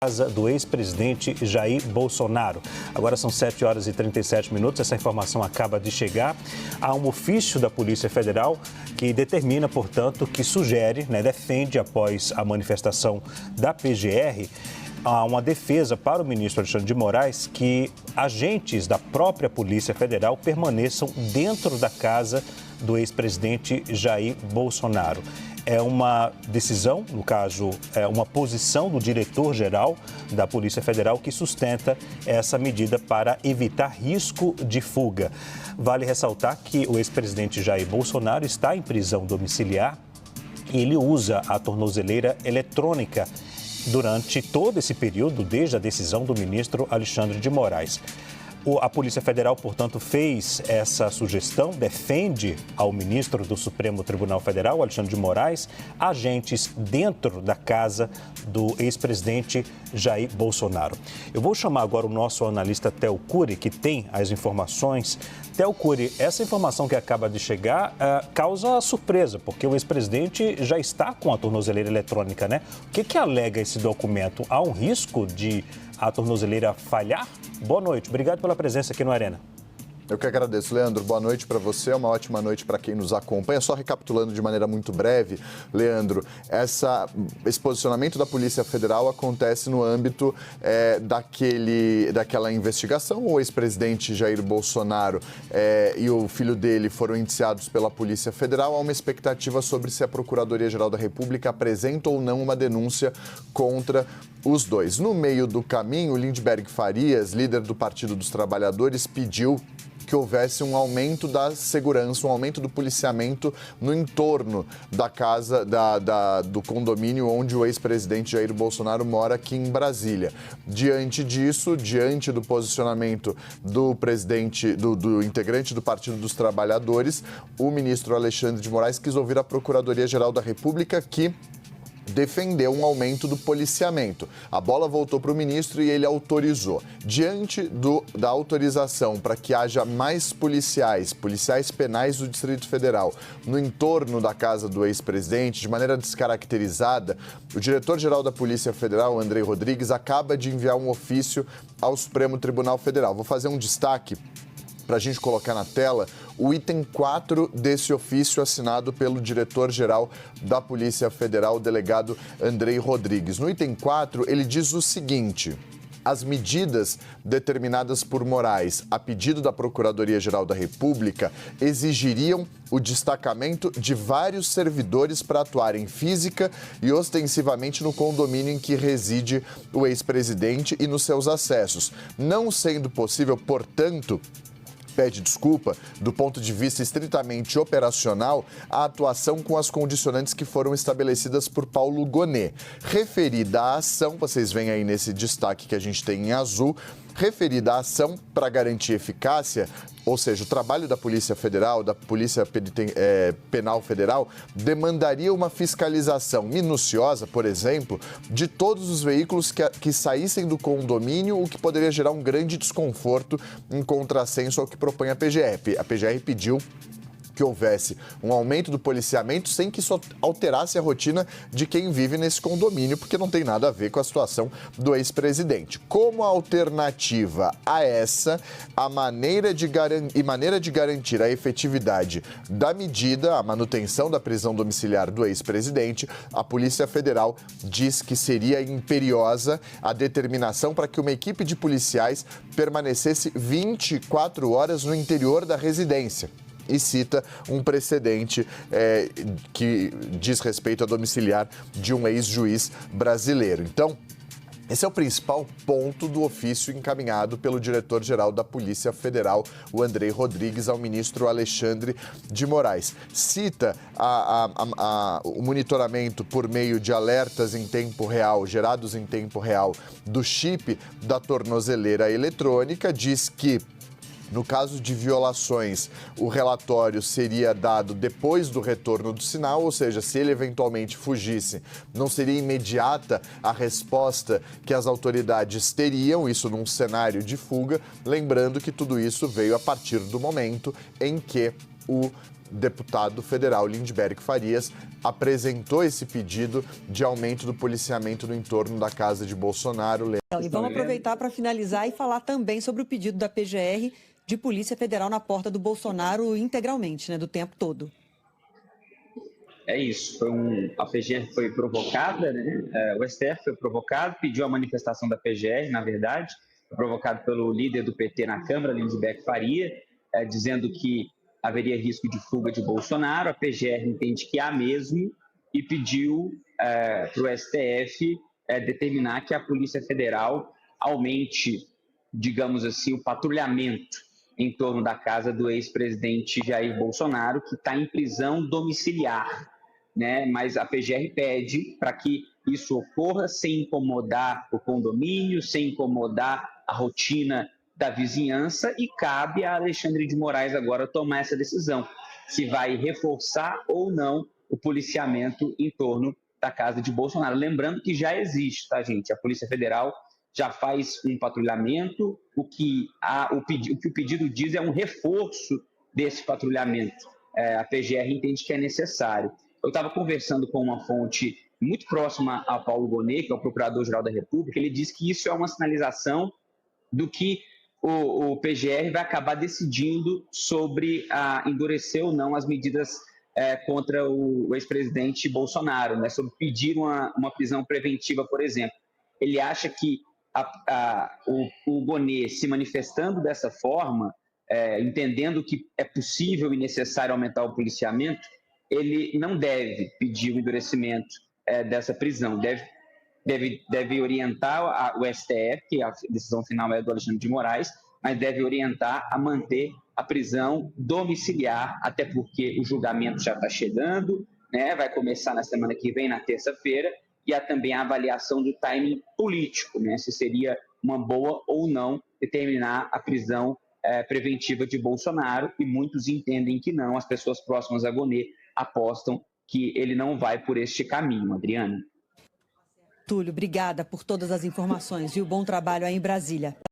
Casa do ex-presidente Jair Bolsonaro. Agora são 7 horas e 37 minutos, essa informação acaba de chegar. Há um ofício da Polícia Federal que determina, portanto, que sugere, defende após a manifestação da PGR, há uma defesa para o ministro Alexandre de Moraes que agentes da própria Polícia Federal permaneçam dentro da casa do ex-presidente Jair Bolsonaro. É uma decisão, no caso, é uma posição do diretor-geral da Polícia Federal que sustenta essa medida para evitar risco de fuga. Vale ressaltar que o ex-presidente Jair Bolsonaro está em prisão domiciliar e ele usa a tornozeleira eletrônica durante todo esse período, desde a decisão do ministro Alexandre de Moraes. A Polícia Federal, portanto, fez essa sugestão, defende ao ministro do Supremo Tribunal Federal, Alexandre de Moraes, agentes dentro da casa do ex-presidente Jair Bolsonaro. Eu vou chamar agora o nosso analista Theo Cury, que tem as informações. Theo Cury, essa informação que acaba de chegar causa surpresa, porque o ex-presidente já está com a tornozeleira eletrônica, né? O que alega esse documento? Há um risco de a tornozeleira falhar? Boa noite, obrigado pela presença aqui no Arena. Eu que agradeço, Leandro. Boa noite para você, uma ótima noite para quem nos acompanha. Só recapitulando de maneira muito breve, Leandro, esse posicionamento da Polícia Federal acontece no âmbito daquela investigação. O ex-presidente Jair Bolsonaro e o filho dele foram indiciados pela Polícia Federal. Há uma expectativa sobre se a Procuradoria-Geral da República apresenta ou não uma denúncia contra os dois. No meio do caminho, Lindbergh Farias, líder do Partido dos Trabalhadores, pediu que houvesse um aumento da segurança, um aumento do policiamento no entorno da casa, do condomínio onde o ex-presidente Jair Bolsonaro mora aqui em Brasília. Diante disso, diante do posicionamento do presidente, do integrante do Partido dos Trabalhadores, o ministro Alexandre de Moraes quis ouvir a Procuradoria-Geral da República, que defendeu um aumento do policiamento. A bola voltou para o ministro e ele autorizou. Diante da autorização para que haja mais policiais penais do Distrito Federal no entorno da casa do ex-presidente, de maneira descaracterizada, o diretor-geral da Polícia Federal, Andrei Rodrigues, acaba de enviar um ofício ao Supremo Tribunal Federal. Vou fazer um destaque para a gente colocar na tela o item 4 desse ofício assinado pelo diretor-geral da Polícia Federal, o delegado Andrei Rodrigues. No item 4, ele diz o seguinte: as medidas determinadas por Moraes a pedido da Procuradoria-Geral da República exigiriam o destacamento de vários servidores para atuarem física e ostensivamente no condomínio em que reside o ex-presidente e nos seus acessos. Não sendo possível, portanto, pede desculpa, do ponto de vista estritamente operacional, a atuação com as condicionantes que foram estabelecidas por Paulo Gonet. Referida à ação, vocês veem aí nesse destaque que a gente tem em azul, referida à ação para garantir eficácia, ou seja, o trabalho da Polícia Federal, da Polícia Penal Federal, demandaria uma fiscalização minuciosa, por exemplo, de todos os veículos que saíssem do condomínio, o que poderia gerar um grande desconforto em contrassenso ao que propõe a PGR. A PGR pediu que houvesse um aumento do policiamento sem que isso alterasse a rotina de quem vive nesse condomínio, porque não tem nada a ver com a situação do ex-presidente. Como alternativa a essa, maneira de garantir a efetividade da medida, a manutenção da prisão domiciliar do ex-presidente, a Polícia Federal diz que seria imperiosa a determinação para que uma equipe de policiais permanecesse 24 horas no interior da residência. E cita um precedente que diz respeito a domiciliar de um ex-juiz brasileiro. Então, esse é o principal ponto do ofício encaminhado pelo diretor-geral da Polícia Federal, o Andrei Rodrigues, ao ministro Alexandre de Moraes. Cita o monitoramento por meio de alertas em tempo real, gerados em tempo real, do chip da tornozeleira eletrônica, diz que no caso de violações, o relatório seria dado depois do retorno do sinal, ou seja, se ele eventualmente fugisse, não seria imediata a resposta que as autoridades teriam, isso num cenário de fuga, lembrando que tudo isso veio a partir do momento em que o deputado federal Lindbergh Farias apresentou esse pedido de aumento do policiamento no entorno da casa de Bolsonaro. E vamos aproveitar para finalizar e falar também sobre o pedido da PGR de Polícia Federal na porta do Bolsonaro integralmente, né, do tempo todo. É isso, a PGR foi provocada, né? O STF foi provocado, pediu a manifestação da PGR, na verdade, foi provocado pelo líder do PT na Câmara, Lindbergh Faria, dizendo que haveria risco de fuga de Bolsonaro. A PGR entende que há mesmo e pediu para o STF determinar que a Polícia Federal aumente, digamos assim, o patrulhamento em torno da casa do ex-presidente Jair Bolsonaro, que está em prisão domiciliar, né? Mas a PGR pede para que isso ocorra sem incomodar o condomínio, sem incomodar a rotina da vizinhança, e cabe a Alexandre de Moraes agora tomar essa decisão, se vai reforçar ou não o policiamento em torno da casa de Bolsonaro. Lembrando que já existe, tá, gente? A Polícia Federal já faz um patrulhamento, o que o pedido diz é um reforço desse patrulhamento. A PGR entende que é necessário. Eu estava conversando com uma fonte muito próxima a Paulo Gonet, que é o Procurador-Geral da República. Ele disse que isso é uma sinalização do que o PGR vai acabar decidindo sobre endurecer ou não as medidas contra o ex-presidente Bolsonaro, né, sobre pedir uma prisão preventiva, por exemplo. Ele acha que o Gonet se manifestando dessa forma, entendendo que é possível e necessário aumentar o policiamento, ele não deve pedir o endurecimento dessa prisão, deve orientar o STF, que a decisão final é do Alexandre de Moraes, mas deve orientar a manter a prisão domiciliar, até porque o julgamento já está chegando, né? Vai começar na semana que vem, na terça-feira, e há também a avaliação do timing político, né? Se seria uma boa ou não determinar a prisão preventiva de Bolsonaro, e muitos entendem que não. As pessoas próximas a Gonet apostam que ele não vai por este caminho, Adriana. Túlio, obrigada por todas as informações e o bom trabalho aí em Brasília.